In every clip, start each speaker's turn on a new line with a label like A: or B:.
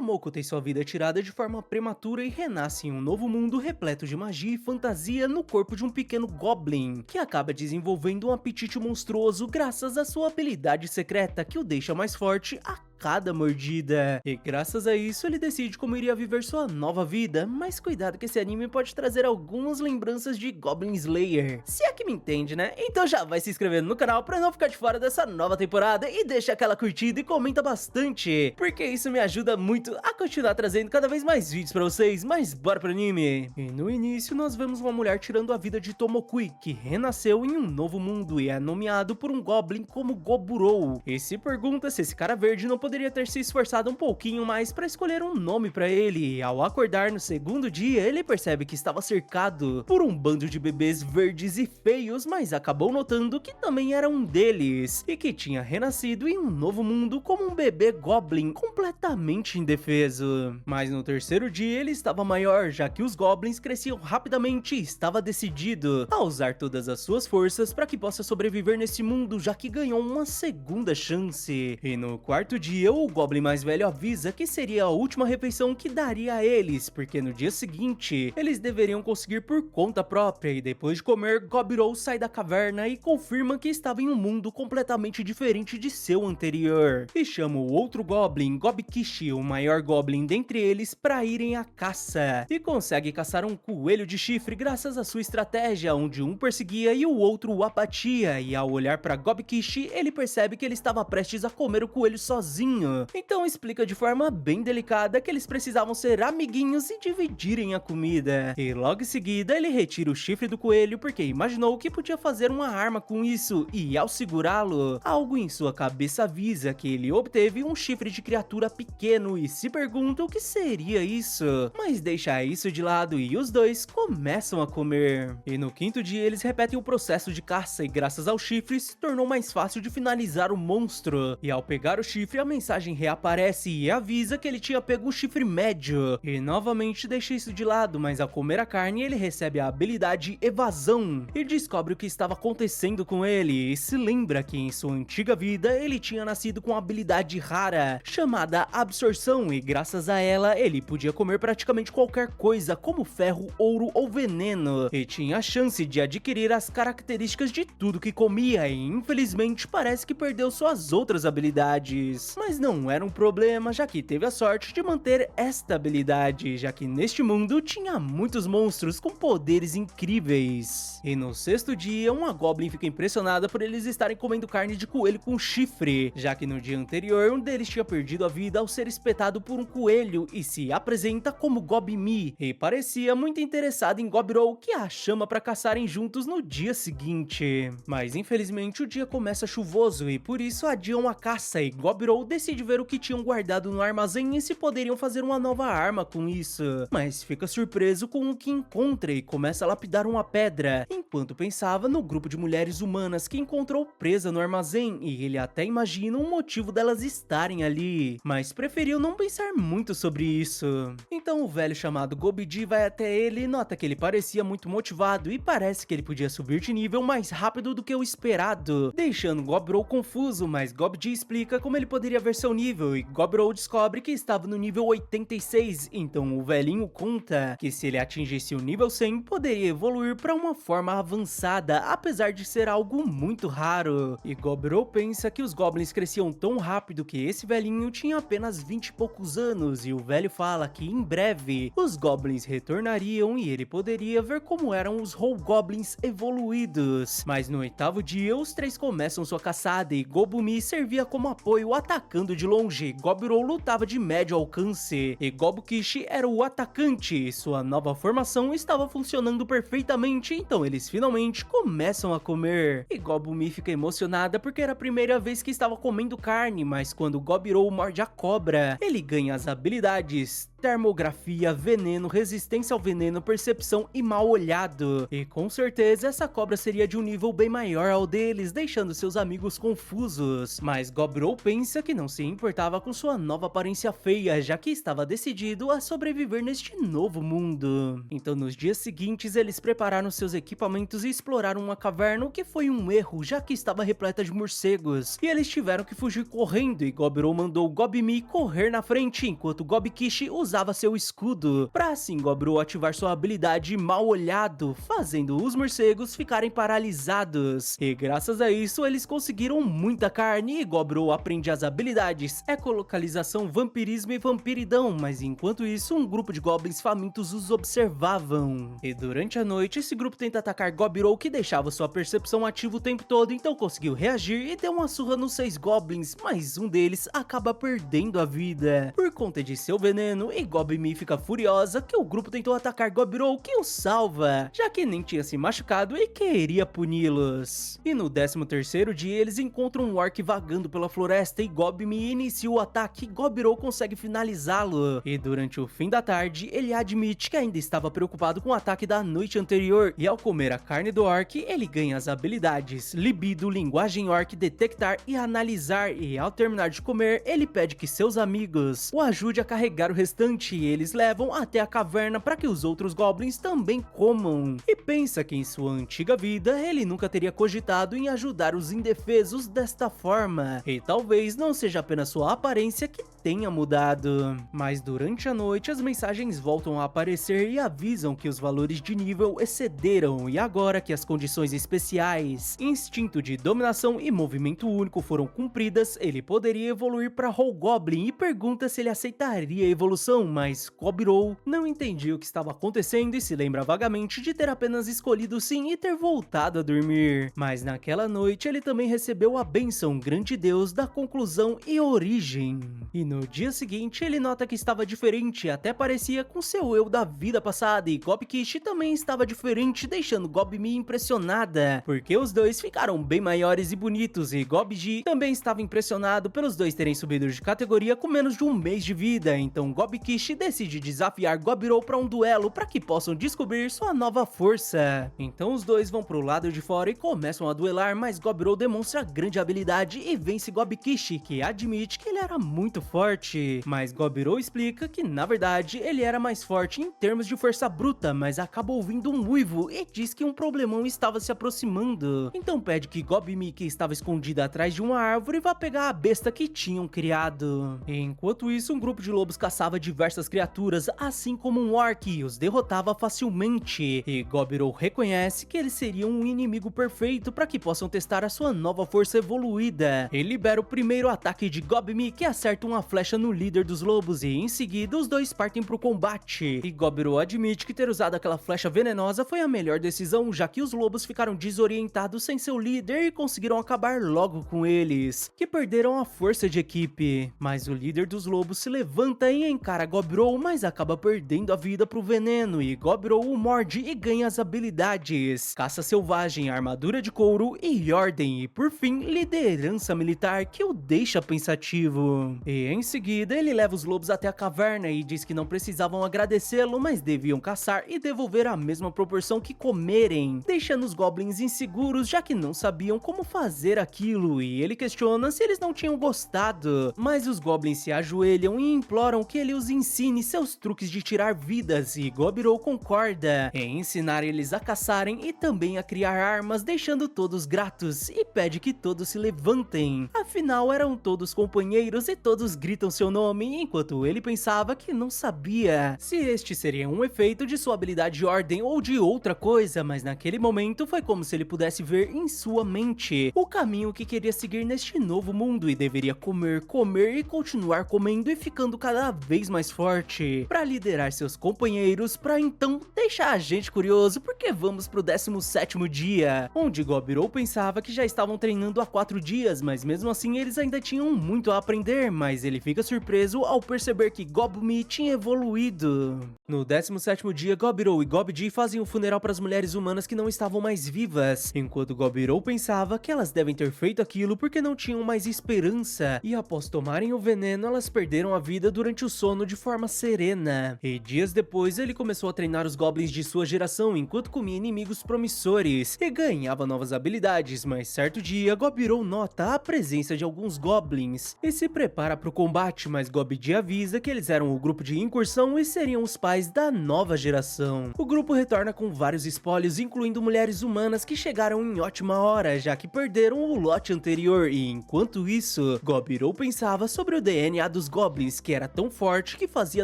A: Tomoko tem sua vida tirada de forma prematura e renasce em um novo mundo repleto de magia e fantasia no corpo de um pequeno Goblin, que acaba desenvolvendo um apetite monstruoso graças à sua habilidade secreta que o deixa mais forte a cada mordida. E graças a isso ele decide como iria viver sua nova vida, mas cuidado que esse anime pode trazer algumas lembranças de Goblin Slayer, se é que me entende, né? Então já vai se inscrevendo no canal pra não ficar de fora dessa nova temporada e deixa aquela curtida e comenta bastante, porque isso me ajuda muito a continuar trazendo cada vez mais vídeos pra vocês. Mas bora pro anime. E no início nós vemos uma mulher tirando a vida de Tomokui, que renasceu em um novo mundo e é nomeado por um Goblin como Goburou, e se pergunta se esse cara verde não poderia ter se esforçado um pouquinho mais para escolher um nome para ele. E ao acordar no segundo dia, ele percebe que estava cercado por um bando de bebês verdes e feios, mas acabou notando que também era um deles, e que tinha renascido em um novo mundo como um bebê Goblin completamente indefeso. Mas no terceiro dia ele estava maior, já que os Goblins cresciam rapidamente e estava decidido a usar todas as suas forças para que possa sobreviver nesse mundo, já que ganhou uma segunda chance. E no quarto dia, o Goblin mais velho avisa que seria a última refeição que daria a eles, porque no dia seguinte, eles deveriam conseguir por conta própria, e depois de comer, Gobirou sai da caverna e confirma que estava em um mundo completamente diferente de seu anterior, e chama o outro Goblin, Gobikishi, o maior Goblin dentre eles, para irem à caça, e consegue caçar um coelho de chifre graças à sua estratégia, onde um perseguia e o outro o abatia, e ao olhar para Gobikishi, ele percebe que ele estava prestes a comer o coelho sozinho. Então explica de forma bem delicada que eles precisavam ser amiguinhos e dividirem a comida. E logo em seguida ele retira o chifre do coelho porque imaginou que podia fazer uma arma com isso, e ao segurá-lo, algo em sua cabeça avisa que ele obteve um chifre de criatura pequeno e se pergunta o que seria isso, mas deixa isso de lado e os dois começam a comer. E no quinto dia eles repetem o processo de caça e graças ao chifre se tornou mais fácil de finalizar o monstro, e ao pegar o chifre a mensagem reaparece e avisa que ele tinha pego um chifre médio, e novamente deixa isso de lado, mas ao comer a carne ele recebe a habilidade evasão e descobre o que estava acontecendo com ele, e se lembra que em sua antiga vida ele tinha nascido com uma habilidade rara chamada absorção, e graças a ela ele podia comer praticamente qualquer coisa como ferro, ouro ou veneno, e tinha a chance de adquirir as características de tudo que comia, e infelizmente parece que perdeu suas outras habilidades. Mas não era um problema, já que teve a sorte de manter esta habilidade, já que neste mundo tinha muitos monstros com poderes incríveis. E no sexto dia, uma Goblin fica impressionada por eles estarem comendo carne de coelho com chifre, já que no dia anterior um deles tinha perdido a vida ao ser espetado por um coelho e se apresenta como Gobimi, e parecia muito interessado em Gobirou, que a chama para caçarem juntos no dia seguinte. Mas infelizmente o dia começa chuvoso e por isso adiam a caça, e Gobirou decide ver o que tinham guardado no armazém e se poderiam fazer uma nova arma com isso, mas fica surpreso com o que encontra e começa a lapidar uma pedra, enquanto pensava no grupo de mulheres humanas que encontrou presa no armazém, e ele até imagina um motivo delas estarem ali, mas preferiu não pensar muito sobre isso. Então o velho chamado Gobidi vai até ele e nota que ele parecia muito motivado e parece que ele podia subir de nível mais rápido do que o esperado, deixando Gobirou confuso, mas Gobidi explica como ele poderia ver seu nível, e Gobirou descobre que estava no nível 86, então o velhinho conta que se ele atingisse o nível 100, poderia evoluir para uma forma avançada, apesar de ser algo muito raro. E Gobirou pensa que os Goblins cresciam tão rápido que esse velhinho tinha apenas 20 e poucos anos, e o velho fala que em breve os Goblins retornariam e ele poderia ver como eram os Whole Goblins evoluídos. Mas no oitavo dia, os três começam sua caçada e Gobumi servia como apoio atacando de longe, Gobirou lutava de médio alcance e Gobukishi era o atacante. Sua nova formação estava funcionando perfeitamente, então eles finalmente começam a comer. E Gobumi fica emocionada porque era a primeira vez que estava comendo carne, mas quando Gobirou morde a cobra, ele ganha as habilidades termografia, veneno, resistência ao veneno, percepção e mal olhado. E com certeza essa cobra seria de um nível bem maior ao deles, deixando seus amigos confusos. Mas Gobro pensa que não se importava com sua nova aparência feia, já que estava decidido a sobreviver neste novo mundo. Então nos dias seguintes eles prepararam seus equipamentos e exploraram uma caverna, o que foi um erro, já que estava repleta de morcegos. E eles tiveram que fugir correndo, e Gobro mandou Gobmi correr na frente, enquanto Gobkishi usava seu escudo, pra assim Gobro ativar sua habilidade mal olhado, fazendo os morcegos ficarem paralisados. E graças a isso eles conseguiram muita carne, e Gobro aprende as habilidades ecolocalização, vampirismo e vampiridão, mas enquanto isso um grupo de goblins famintos os observavam. E durante a noite esse grupo tenta atacar Gobro, que deixava sua percepção ativa o tempo todo, então conseguiu reagir e deu uma surra nos 6 goblins, mas um deles acaba perdendo a vida por conta de seu veneno, e Gobmi fica furiosa que o grupo tentou atacar Gobro, que o salva, já que nem tinha se machucado e queria puni-los. E no 13º dia eles encontram um orc vagando pela floresta, e Gobmi inicia o ataque, e Gobro consegue finalizá-lo. E durante o fim da tarde ele admite que ainda estava preocupado com o ataque da noite anterior, e ao comer a carne do orc ele ganha as habilidades libido, linguagem orc, detectar e analisar, e ao terminar de comer ele pede que seus amigos o ajude a carregar o restante, e eles levam até a caverna para que os outros goblins também comam. E pensa que em sua antiga vida ele nunca teria cogitado em ajudar os indefesos desta forma, e talvez não seja apenas sua aparência que tenha mudado. Mas durante a noite as mensagens voltam a aparecer e avisam que os valores de nível excederam, e agora que as condições especiais, instinto de dominação e movimento único foram cumpridas, ele poderia evoluir para Whole Goblin, e pergunta se ele aceitaria a evolução, mas Gobro não entendia o que estava acontecendo e se lembra vagamente de ter apenas escolhido sim e ter voltado a dormir. Mas naquela noite ele também recebeu a bênção grande Deus da conclusão e origem. E no dia seguinte ele nota que estava diferente, até parecia com seu eu da vida passada, e Gobkishi também estava diferente, deixando Gobmi impressionada, porque os dois ficaram bem maiores e bonitos, e Gobji também estava impressionado pelos dois terem subido de categoria com menos de um mês de vida. Então Gobkishi decide desafiar Gobro para um duelo para que possam descobrir sua nova força. Então os dois vão pro lado de fora e começam a duelar, mas Gobro demonstra grande habilidade e vence Gobkishi, que admite que ele era muito forte. Mas Gobro explica que na verdade ele era mais forte em termos de força bruta, mas acaba ouvindo um uivo e diz que um problemão estava se aproximando. Então pede que Gobmi, que estava escondida atrás de uma árvore, vá pegar a besta que tinham criado. Enquanto isso, um grupo de lobos caçava diversas criaturas, assim como um orc, e os derrotava facilmente. E Gobro reconhece que eles seriam um inimigo perfeito para que possam testar a sua nova força evoluída. Ele libera o primeiro ataque de Gobmi, que acerta uma flecha no líder dos lobos, e em seguida os dois partem pro combate. E Gobro admite que ter usado aquela flecha venenosa foi a melhor decisão, já que os lobos ficaram desorientados sem seu líder e conseguiram acabar logo com eles, que perderam a força de equipe. Mas o líder dos lobos se levanta e encara Gobro, mas acaba perdendo a vida pro veneno, e Gobro o morde e ganha as habilidades caça selvagem, armadura de couro e ordem, e por fim liderança militar, que o deixa pensativo. E em seguida ele leva os lobos até a caverna e diz que não precisavam agradecê-lo, mas deviam caçar e devolver a mesma proporção que comerem, deixando os goblins inseguros, já que não sabiam como fazer aquilo, e ele questiona se eles não tinham gostado. Mas os goblins se ajoelham e imploram que ele os ensine seus truques de tirar vidas, e Gobro concorda em ensinar eles a caçarem e também a criar armas, deixando todos gratos, e pede que todos se levantem. Afinal eram todos companheiros e todos gritam seu nome, enquanto ele pensava que não sabia se este seria um efeito de sua habilidade de ordem ou de outra coisa, mas naquele momento foi como se ele pudesse ver em sua mente o caminho que queria seguir neste novo mundo, e deveria comer, comer e continuar comendo e ficando cada vez mais forte para liderar seus companheiros, para então deixar a gente curioso, porque vamos pro 17º dia, onde Gobro pensava que já estavam treinando há 4 dias, mas mesmo assim eles ainda tinham muito a aprender, mas ele fica surpreso ao perceber que Gobmi tinha evoluído. No 17º dia, Gobro e Gobji fazem um funeral para as mulheres humanas que não estavam mais vivas, enquanto Gobro pensava que elas devem ter feito aquilo porque não tinham mais esperança, e após tomarem o veneno elas perderam a vida durante o sono de forma serena. E dias depois ele começou a treinar os goblins de sua geração enquanto comia inimigos promissores e ganhava novas habilidades, mas certo dia Gobirou nota a presença de alguns goblins e se prepara para o combate, mas Gobidi avisa que eles eram o grupo de incursão e seriam os pais da nova geração. O grupo retorna com vários espólios, incluindo mulheres humanas que chegaram em ótima hora, já que perderam o lote anterior, e enquanto isso, Gobirou pensava sobre o DNA dos goblins, que era tão forte que fazia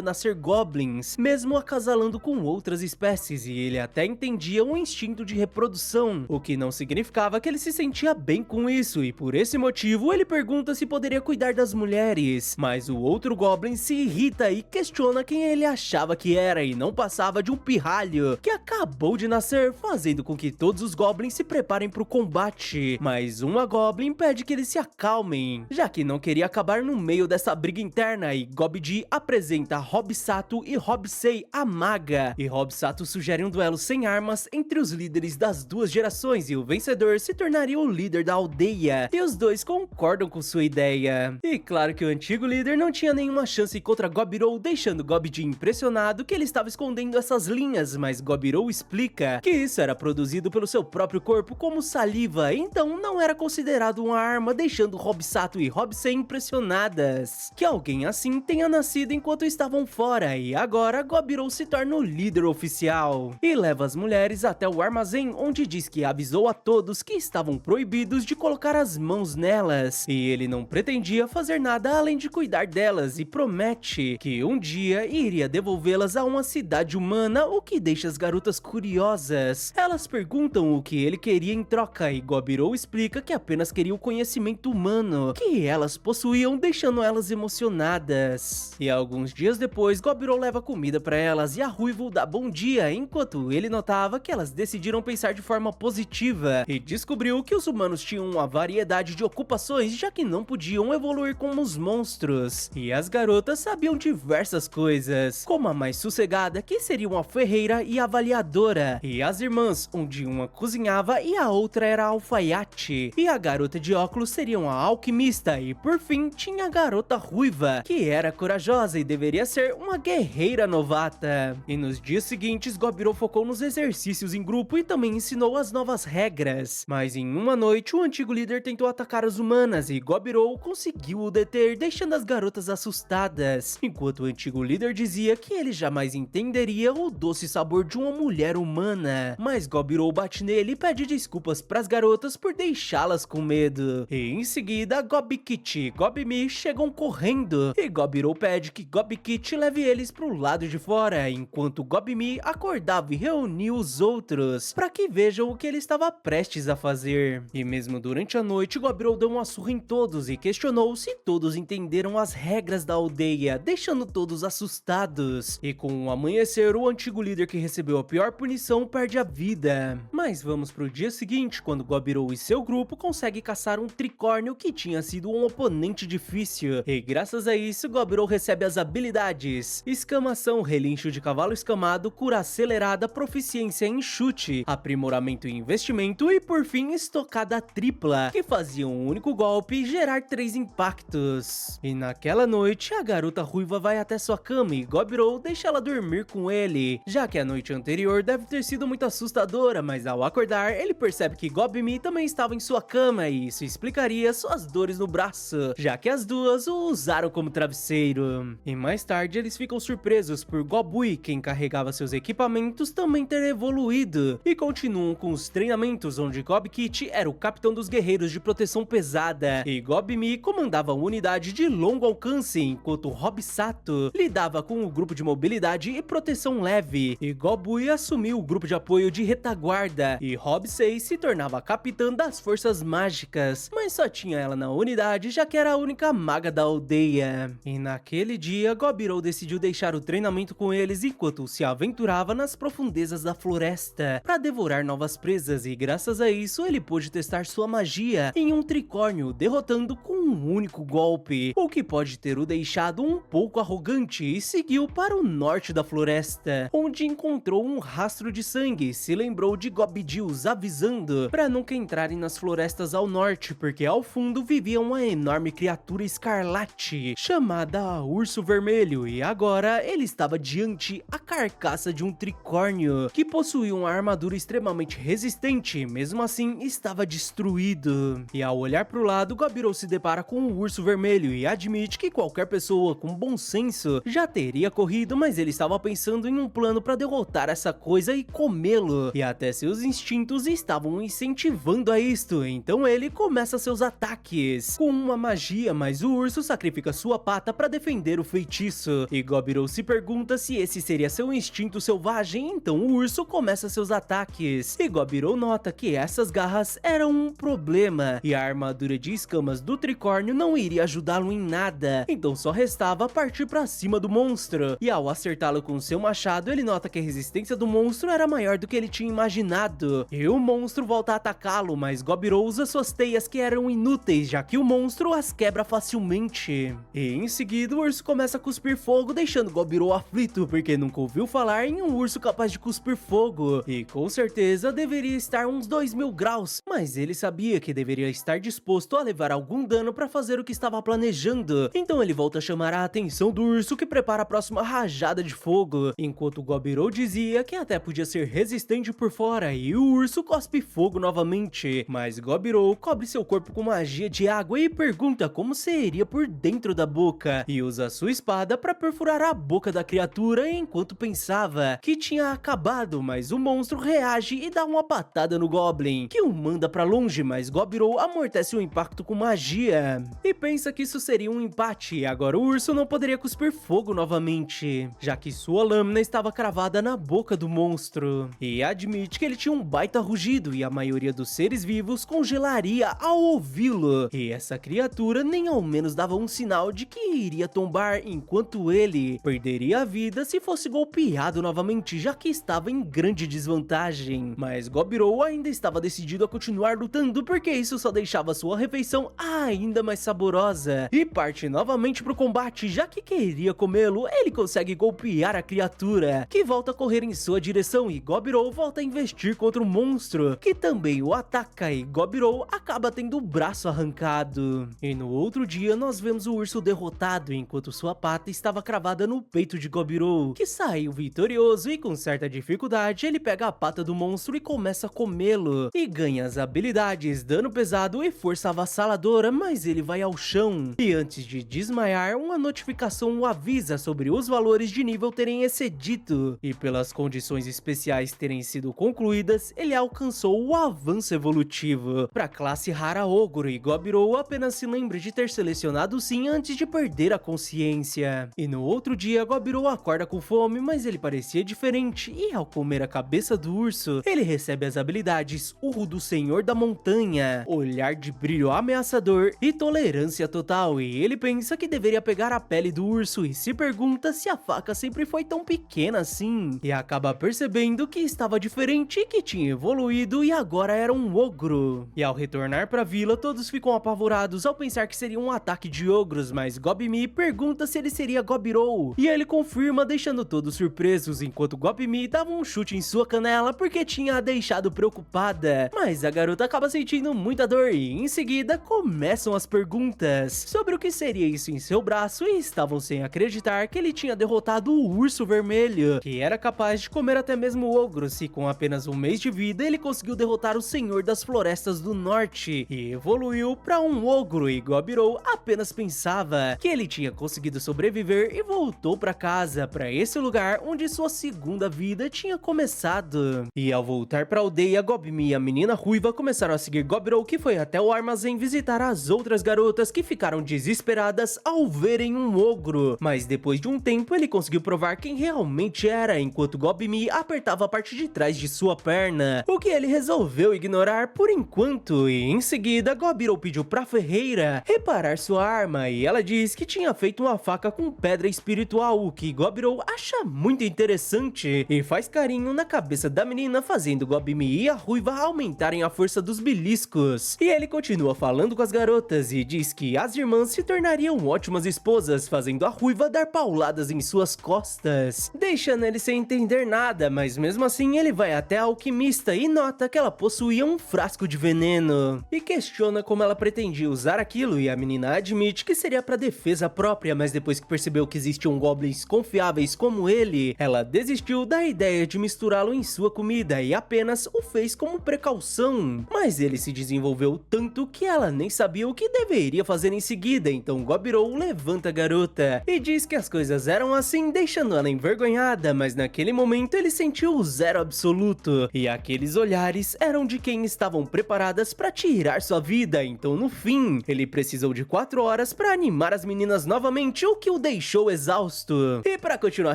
A: nascer goblins, mesmo acasalando com outras espécies, e ele até entendia um instinto de reprodução, o que não significava que ele se sentia bem com isso, e por esse motivo ele pergunta se poderia cuidar das mulheres, mas o outro goblin se irrita e questiona quem ele achava que era e não passava de um pirralho que acabou de nascer, fazendo com que todos os goblins se preparem para o combate, mas uma goblin pede que eles se acalmem, já que não queria acabar no meio dessa briga interna, e Gobidi apresenta Hobsato e Hobsei, a maga, e Hobsato sugere um duelo sem armas entre os líderes das duas gerações, e o vencedor se tornaria o líder da aldeia, e os dois concordam com sua ideia. E claro que o antigo líder não tinha nenhuma chance contra Gobirou, deixando Gobidi impressionado que ele estava escondendo essas linhas, mas Gobirou explica que isso era produzido pelo seu próprio corpo como saliva, então não era considerado uma arma, deixando Hobsato e Hobsei impressionadas que alguém assim tenha nascido enquanto estavam fora, e agora Gobirou se torna o líder oficial e leva as mulheres até o armazém, onde diz que avisou a todos que estavam proibidos de colocar as mãos nelas, e ele não pretendia fazer nada além de cuidar delas, e promete que um dia iria devolvê-las a uma cidade humana, o que deixa as garotas curiosas. Elas perguntam o que ele queria em troca, e Gobirou explica que apenas queria o conhecimento humano que elas possuíam, deixando elas emocionadas. E alguns dias depois, Gobirou leva comida para elas e a Ruivo dá bom dia, enquanto ele notava que elas decidiram pensar de forma positiva e descobriu que os humanos tinham uma variedade de ocupações, já que não podiam evoluir como os monstros. E as garotas sabiam diversas coisas, como a mais sossegada, que seria uma ferreira e avaliadora, e as irmãs, onde uma cozinhava e a outra era alfaiate, e a garota de óculos seria uma alquimista, e por fim tinha a garota ruiva, que era corajosa e deveria ser uma guerreira novata. E nos dias seguintes, Gobirou focou nos exercícios em grupo e também ensinou as novas regras, mas em uma noite o antigo líder tentou atacar as humanas e Gobirou conseguiu o deter, deixando as garotas assustadas, enquanto o antigo líder dizia que ele jamais entenderia o doce sabor de uma mulher humana, mas Gobirou bate nele e pede desculpas pras garotas por deixá-las com medo. E em seguida, Gobikit e Gobimi chegam correndo, e Gobirou pede que Gobikit leve eles pro lado de fora, enquanto Gobimi acordava e reunia os outros para que vejam o que ele estava prestes a fazer. E mesmo durante a noite, Gobirou deu uma surra em todos e questionou se todos entenderam as regras da aldeia, deixando todos assustados. E com o amanhecer, o antigo líder que recebeu a pior punição perde a vida. Mas vamos pro dia seguinte, quando Gobirou e seu grupo conseguem caçar um tricórnio que tinha sido um oponente difícil, e graças a isso Gobirou recebe as habilidades escamação, relincho de cavalo escamado, cura acelerada, proficiência em chute, aprimoramento em investimento e por fim estocada tripla, que fazia um único golpe gerar 3 impactos. E naquela noite a garota ruiva vai até sua cama e Gobirou deixa ela dormir com ele, já que a noite anterior deve ter sido muito assustadora, mas ao acordar ele percebe que Gobimi também estava em sua cama e isso explicaria suas dores no braço, já que as duas o usaram como travesseiro. E mais tarde eles ficam surpresos por Gobui, quem carregava seus equipamentos, também ter evoluído, e continuam com os treinamentos, onde Gobikit era o capitão dos guerreiros de proteção pesada e Gobimi comandava a unidade de longo alcance, enquanto Hobsato lidava com o grupo de mobilidade e proteção leve, e Gobui assumiu o grupo de apoio de retaguarda, e Hobsei se tornava a capitã das forças mágicas, mas só tinha ela na unidade, já que era a única maga da aldeia. E naquele dia, Gobirou decidiu deixar o treinamento com eles enquanto se aventurava nas profundezas da floresta para devorar novas presas, e graças a isso ele pôde testar sua magia em um tricórnio, derrotando com um único golpe, o que pode ter o deixado um pouco arrogante, e seguiu para o norte da floresta, onde encontrou um rastro de sangue. Se lembrou de Gobidi os avisando para nunca entrarem nas florestas ao norte, porque ao fundo vivia uma enorme criatura escarlate chamada Urso Vermelho, vermelho e agora ele estava diante a carcaça de um tricórnio que possuía uma armadura extremamente resistente, mesmo assim estava destruído. E ao olhar para o lado, Gobirou se depara com o urso vermelho e admite que qualquer pessoa com bom senso já teria corrido, mas ele estava pensando em um plano para derrotar essa coisa e comê-lo, e até seus instintos estavam incentivando a isto, então ele começa seus ataques com uma magia, mas o urso sacrifica sua pata para defender o feitiço, e Gobirou se pergunta se esse seria seu instinto selvagem, então o urso começa seus ataques, e Gobirou nota que essas garras eram um problema, e a armadura de escamas do tricórnio não iria ajudá-lo em nada, então só restava partir para cima do monstro, e ao acertá-lo com seu machado, ele nota que a resistência do monstro era maior do que ele tinha imaginado, e o monstro volta a atacá-lo, mas Gobirou usa suas teias que eram inúteis, já que o monstro as quebra facilmente. E em seguida o urso começa a cuspir fogo, deixando Gobirou aflito, porque nunca ouviu falar em um urso capaz de cuspir fogo, e com certeza deveria estar uns 2000 graus, mas ele sabia que deveria estar disposto a levar algum dano para fazer o que estava planejando, então ele volta a chamar a atenção do urso, que prepara a próxima rajada de fogo, enquanto Gobirou dizia que até podia ser resistente por fora, e o urso cospe fogo novamente, mas Gobirou cobre seu corpo com magia de água e pergunta como seria por dentro da boca, e usa sua espada para perfurar a boca da criatura enquanto pensava que tinha acabado, mas o monstro reage e dá uma patada no Goblin, que o manda para longe, mas Gobirou amortece o impacto com magia, e pensa que isso seria um empate, e agora o urso não poderia cuspir fogo novamente, já que sua lâmina estava cravada na boca do monstro, e admite que ele tinha um baita rugido e a maioria dos seres vivos congelaria ao ouvi-lo, e essa criatura nem ao menos dava um sinal de que iria tombar, enquanto ele perderia a vida se fosse golpeado novamente, já que estava em grande desvantagem, mas Gobirou ainda estava decidido a continuar lutando, porque isso só deixava sua refeição ainda mais saborosa, e parte novamente pro combate, já que queria comê-lo. Ele consegue golpear a criatura, que volta a correr em sua direção, e Gobirou volta a investir contra o monstro, que também o ataca, e Gobirou acaba tendo o braço arrancado. E no outro dia nós vemos o urso derrotado, enquanto sua pata estava cravada no peito de Gobirou, que saiu vitorioso, e com certa dificuldade ele pega a pata do monstro e começa a comê-lo, e ganha as habilidades dano pesado e força avassaladora, mas ele vai ao chão, e antes de desmaiar, uma notificação o avisa sobre os valores de nível terem excedido, e pelas condições especiais terem sido concluídas, ele alcançou o avanço evolutivo para a classe rara ogro, e Gobirou apenas se lembra de ter selecionado sim antes de perder a consciência. E no outro dia, Gobirou acorda com fome, mas ele parecia diferente, e ao comer a cabeça do urso, ele recebe as habilidades Urro do Senhor da Montanha, Olhar de Brilho Ameaçador e Tolerância Total, e ele pensa que deveria pegar a pele do urso e se pergunta se a faca sempre foi tão pequena assim, e acaba percebendo que estava diferente, que tinha evoluído e agora era um ogro. E ao retornar para a vila, todos ficam apavorados ao pensar que seria um ataque de ogros, mas Gobmi pergunta se ele seria Gobirou, e ele confirma, deixando todos surpresos, enquanto Gobmi dava um chute em sua canela porque tinha a deixado preocupada, mas a garota acaba sentindo muita dor, e em seguida começam as perguntas sobre o que seria isso em seu braço, e estavam sem acreditar que ele tinha derrotado o urso vermelho, que era capaz de comer até mesmo ogros, e com apenas um mês de vida ele conseguiu derrotar o Senhor das Florestas do Norte e evoluiu para um ogro, e Gobirou apenas pensava que ele tinha conseguido sobreviver e voltou para casa, para esse lugar onde sua segunda vida tinha começado. E ao voltar para a aldeia, Gobmi e a menina ruiva começaram a seguir Gobirou, que foi até o armazém visitar as outras garotas, que ficaram desesperadas ao verem um ogro, mas depois de um tempo ele conseguiu provar quem realmente era, enquanto Gobmi apertava a parte de trás de sua perna, o que ele resolveu ignorar por enquanto, e em seguida Gobirou pediu pra ferreira reparar sua arma, e ela diz que tinha feito uma faca com pedra espiritual, o que Gobirou acha muito interessante, e faz carinho na cabeça da menina, fazendo Gobmi e a ruiva aumentarem a força dos beliscos. E ele continua falando com as garotas e diz que as irmãs se tornariam ótimas esposas, fazendo a ruiva dar pauladas em suas costas, deixando ele sem entender nada, mas mesmo assim ele vai até a alquimista e nota que ela possuía um frasco de veneno, e questiona como ela pretendia usar aquilo, e a menina admite que seria para defesa própria, mas depois que percebeu que existiam goblins confiáveis como ele, ela desistiu da ideia de misturá-lo em sua comida e apenas o fez como precaução. Mas ele se desenvolveu tanto que ela nem sabia o que deveria fazer em seguida, então Gobirou levanta a garota e diz que as coisas eram assim, deixando ela envergonhada, mas naquele momento ele sentiu o zero absoluto, e aqueles olhares eram de quem estavam preparadas para tirar sua vida, então no fim, ele precisou de 4 horas para animar as meninas novamente, o que o deixou exausto. E para continuar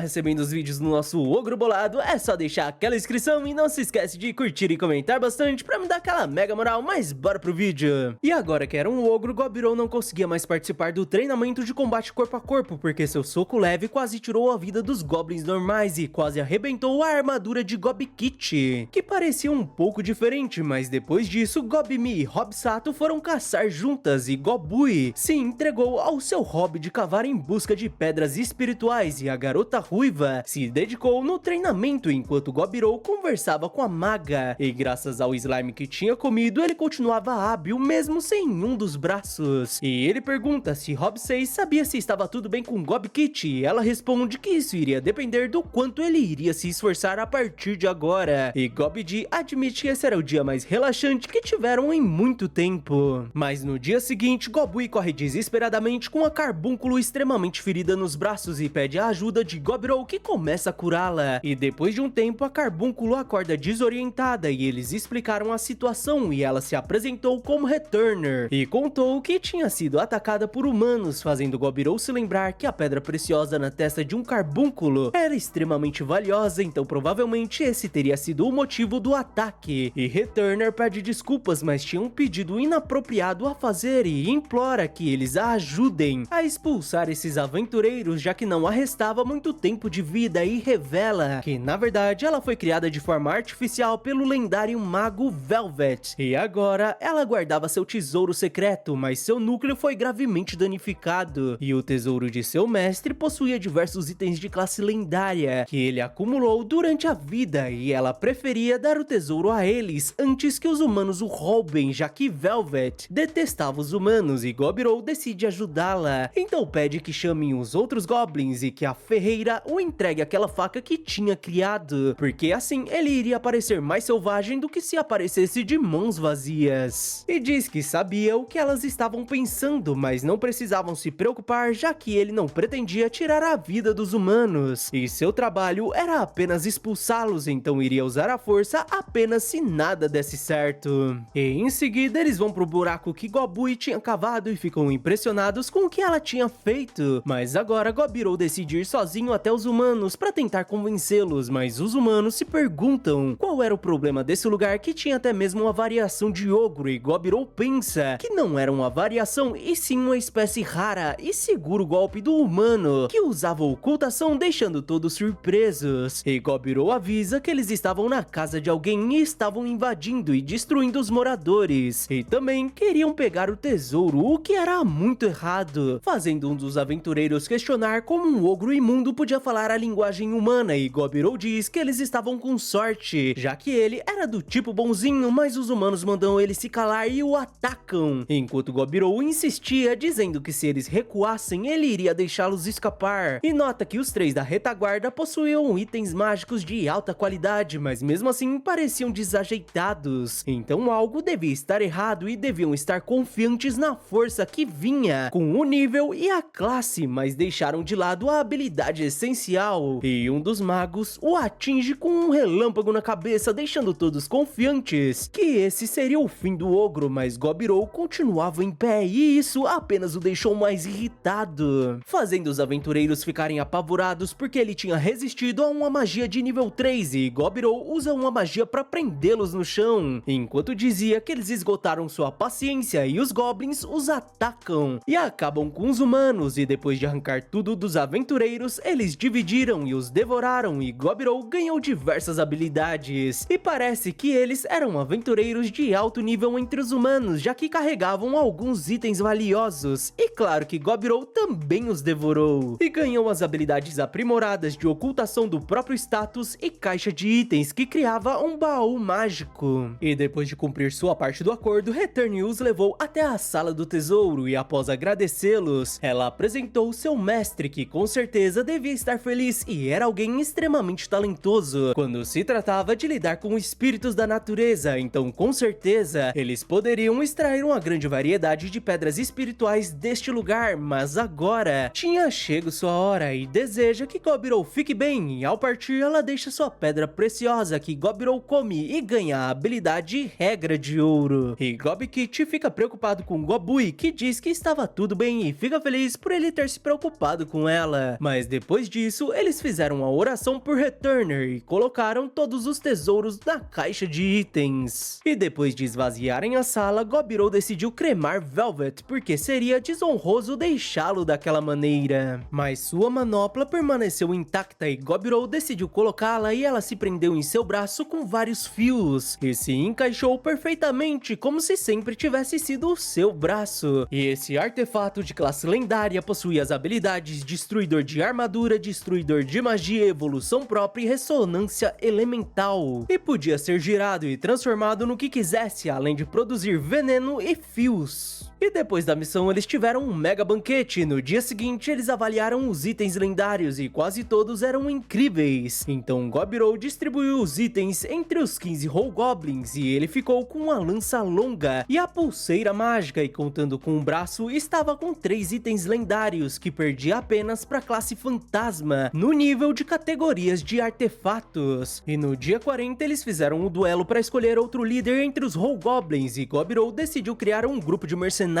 A: recebendo os vídeos no nosso Ogro Bolado, é só deixar aquela inscrição e não se esquece de curtir e comentar bastante para me dar aquela mega moral, mas bora pro vídeo. E agora que era um ogro, Gobirou não conseguia mais participar do treinamento de combate corpo a corpo, porque seu soco leve quase tirou a vida dos goblins normais e quase arrebentou a armadura de Gobkit, que parecia um pouco diferente, mas depois disso, Gobmi e Hobsato foram caçar juntas e Gobui se entregou ao seu hobby de cavar em busca de pedras espirituais, e a garota ruiva se dedicou no treinamento enquanto Gobirou conversava com a maga, e graças ao slime que tinha comido, ele continuava hábil mesmo sem um dos braços. E ele pergunta se Hobsei sabia se estava tudo bem com Gobkit, e ela responde que isso iria depender do quanto ele iria se esforçar a partir de agora. E Gobdi admite que esse era o dia mais relaxante que tiveram em muito tempo. Mas no dia seguinte, Gobui corre desesperadamente com a carbúnculo extremamente ferida nos braços e pede a ajuda de Gobirou, que começa a curá-la. E depois de um tempo, a carbúnculo acorda desorientada e eles explicaram a situação, e ela se apresentou como Returner e contou que tinha sido atacada por humanos, fazendo Gobirou se lembrar que a pedra preciosa na testa de um carbúnculo era extremamente valiosa, então provavelmente esse teria sido o motivo do ataque. E Returner pede desculpas, mas tinha um pedido inapropriado a fazer e implora que eles a ajudem a expulsar esses aventureiros, já que não a restava muito tempo de vida, e revela que na verdade ela foi criada de forma artificial pelo lendário mago Velvet, e agora ela guardava seu tesouro secreto, mas seu núcleo foi gravemente danificado, e o tesouro de seu mestre possuía diversos itens de classe lendária que ele acumulou durante a vida, e ela preferia dar o tesouro a eles antes que os humanos o roubem, já que Velvet detestava os humanos, e Gobirou decide ajudá-la. Então pede que chamem os outros goblins e que a ferreira o entregue aquela faca que tinha criado, porque assim ele iria parecer mais selvagem do que se aparecesse de mãos vazias. E diz que sabia o que elas estavam pensando, mas não precisavam se preocupar, já que ele não pretendia tirar a vida dos humanos, e seu trabalho era apenas expulsá-los, então iria usar a força apenas se nada desse certo. E em seguida eles vão pro buraco que Gobui tinha cavado e ficam impressionados com o que ela tinha feito, mas agora Gobirou decide ir sozinho até os humanos para tentar convencê-los, mas os humanos se perguntam qual era o problema desse lugar que tinha até mesmo uma variação de ogro, e Gobirou pensa que não era uma variação e sim uma espécie rara e seguro golpe do humano que usava ocultação, deixando todos surpresos. E Gobirou avisa que eles estavam na casa de alguém e estavam invadindo e destruindo os moradores, e também queriam pegar o tesouro, o que era muito errado, fazendo um dos aventureiros questionar como um ogro imundo podia falar a linguagem humana, e Gobirou diz que eles estavam com sorte, já que ele era do tipo bonzinho, mas os humanos mandam ele se calar e o atacam, enquanto Gobirou insistia, dizendo que se eles recuassem, ele iria deixá-los escapar. E nota que os 3 da retaguarda possuíam itens mágicos de alta qualidade, mas mesmo assim pareciam desajeitados, então algo devia estar errado e deviam estar confiantes na força que vinha com o nível e a classe, mas deixaram de lado a habilidade essencial, e um dos magos o atinge com um relâmpago na cabeça, deixando todos confiantes que esse seria o fim do ogro, mas Gobirou continuava em pé e isso apenas o deixou mais irritado, fazendo os aventureiros ficarem apavorados porque ele tinha resistido a uma magia de nível 3 e Gobirou usa uma magia para prendê-los no chão, enquanto dizia que eles esgotaram sua paciência e os goblins os atacam e acabam com os humanos, e depois de arrancar tudo dos aventureiros, eles dividiram e os devoraram, e Gobirou ganhou diversas habilidades, e parece que eles eram aventureiros de alto nível entre os humanos, já que carregavam alguns itens valiosos, e claro que Gobirou também os devorou, e ganhou as habilidades aprimoradas de ocultação do próprio status e caixa de itens que criava um baú mágico. E depois de cumprir sua parte do acordo, Return os levou até a sala do tesouro, e após agradecê-los, ela apresentou apresentou seu mestre, que com certeza devia estar feliz e era alguém extremamente talentoso quando se tratava de lidar com espíritos da natureza, então com certeza eles poderiam extrair uma grande variedade de pedras espirituais deste lugar, mas agora tinha chego sua hora e deseja que Gobirou fique bem, e ao partir ela deixa sua pedra preciosa que Gobirou come e ganha a habilidade Regra de Ouro. E Gobkit fica preocupado com Gobui, que diz que estava tudo bem e fica feliz por ele ter se preocupado com ela, mas depois disso eles fizeram uma oração por Returner e colocaram todos os tesouros na caixa de itens. E depois de esvaziarem a sala, Gobirou decidiu cremar Velvet, porque seria desonroso deixá-lo daquela maneira. Mas sua manopla permaneceu intacta e Gobirou decidiu colocá-la e ela se prendeu em seu braço com vários fios e se encaixou perfeitamente, como se sempre tivesse sido o seu braço. E esse artefato de classe lendária possui as habilidades Destruidor de Armadura, Destruidor de Magia, Evolução Própria e Ressonância Elemental. E podia ser girado e transformado no que quisesse, além de produzir veneno e fios. E depois da missão eles tiveram um mega banquete e no dia seguinte eles avaliaram os itens lendários e quase todos eram incríveis. Então Gobirou distribuiu os itens entre os 15 Hobgoblins e ele ficou com uma lança longa e a pulseira mágica, e contando com o braço estava com 3 itens lendários que perdia apenas para a classe fantasma no nível de categorias de artefatos. E no dia 40 eles fizeram um duelo para escolher outro líder entre os Hobgoblins e Gobirou decidiu criar um grupo de mercenários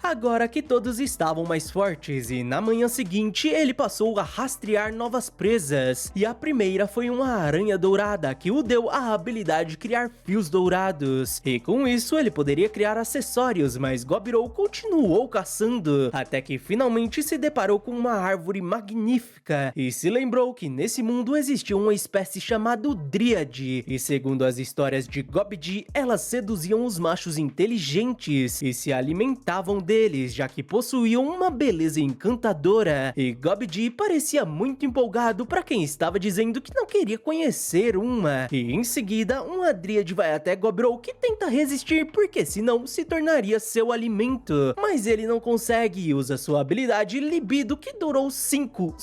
A: agora que todos estavam mais fortes, e na manhã seguinte ele passou a rastrear novas presas, e a primeira foi uma aranha dourada que o deu a habilidade de criar fios dourados, e com isso ele poderia criar acessórios, mas Gobirou continuou caçando, até que finalmente se deparou com uma árvore magnífica, e se lembrou que nesse mundo existia uma espécie chamada Dríade, e segundo as histórias de Gobdi, elas seduziam os machos inteligentes, e se alimentavam deles, já que possuíam uma beleza encantadora, e Gobdi parecia muito empolgado para quem estava dizendo que não queria conhecer uma, e em seguida uma Dríade vai até Gobirou que tenta resistir porque senão se tornaria seu alimento, mas ele não consegue e usa sua habilidade Libido que durou 5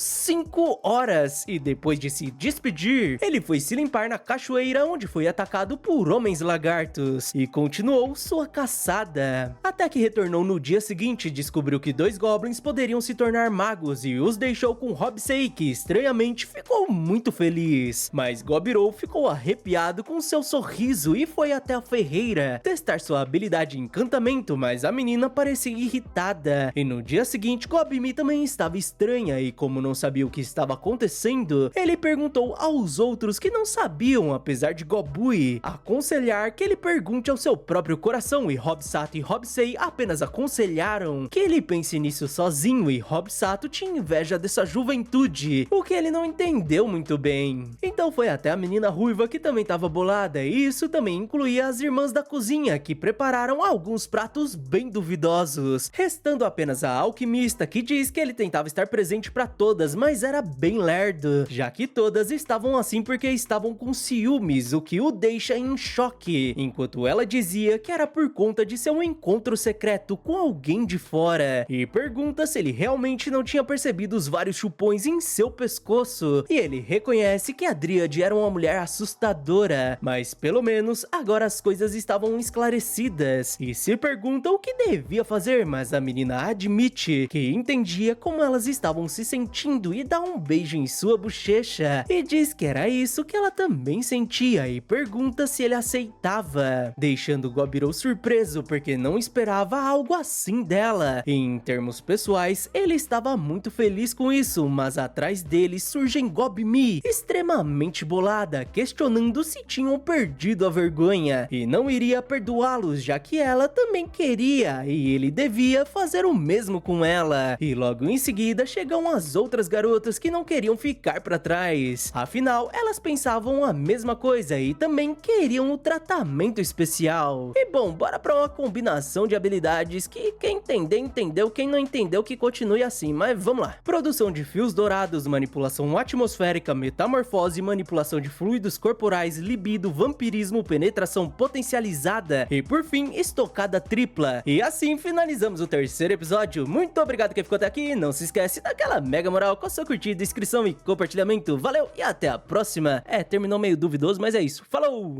A: horas, e depois de se despedir, ele foi se limpar na cachoeira onde foi atacado por homens lagartos, e continuou sua caçada, até que retornou no dia seguinte e descobriu que 2 goblins poderiam se tornar magos e os deixou com Hobsei, que estranhamente ficou muito feliz. Mas Gobirou ficou arrepiado com seu sorriso e foi até a ferreira testar sua habilidade encantamento, mas a menina parecia irritada. E no dia seguinte Gobmi também estava estranha e como não sabia o que estava acontecendo, ele perguntou aos outros que não sabiam, apesar de Gobui aconselhar que ele pergunte ao seu próprio coração, e Hobsato e Hobsei apenas aconselharam que ele pense nisso sozinho, e Hobsato tinha inveja dessa juventude, o que ele não entendeu muito bem. Então foi até a menina ruiva que também estava bolada, e isso também incluía as irmãs da cozinha que prepararam alguns pratos bem duvidosos, restando apenas a alquimista que diz que ele tentava estar presente para todas, mas era bem lerdo, já que todas estavam assim porque estavam com ciúmes, o que o deixa em choque, enquanto ela dizia que era por conta de seu encontro secreto com alguém de fora, e pergunta se ele realmente não tinha percebido os vários chupões em seu pescoço, e ele reconhece que a Dríade era uma mulher assustadora, mas pelo menos agora as coisas estavam esclarecidas, e se pergunta o que devia fazer, mas a menina admite que entendia como elas estavam se sentindo e dá um beijo em sua bochecha, e diz que era isso que ela também sentia, e pergunta se ele aceitava, deixando Gobirou surpreso porque não esperava algo assim dela. Em termos pessoais, ele estava muito feliz com isso, mas atrás dele surgem Gobmi, extremamente bolada, questionando se tinham perdido a vergonha, e não iria perdoá-los, já que ela também queria, e ele devia fazer o mesmo com ela. E logo em seguida chegam as outras garotas que não queriam ficar para trás, afinal elas pensavam a mesma coisa e também queriam o tratamento especial. E bom, bora para uma combinação de habilidades habilidades que quem entender, entendeu, quem não entendeu que continue assim, mas vamos lá. Produção de fios dourados, manipulação atmosférica, metamorfose, manipulação de fluidos corporais, libido, vampirismo, penetração potencializada e por fim, estocada tripla. E assim finalizamos o terceiro episódio. Muito obrigado quem ficou até aqui, não se esquece daquela mega moral com a sua curtida, inscrição e compartilhamento. Valeu e até a próxima. Terminou meio duvidoso, mas é isso. Falou!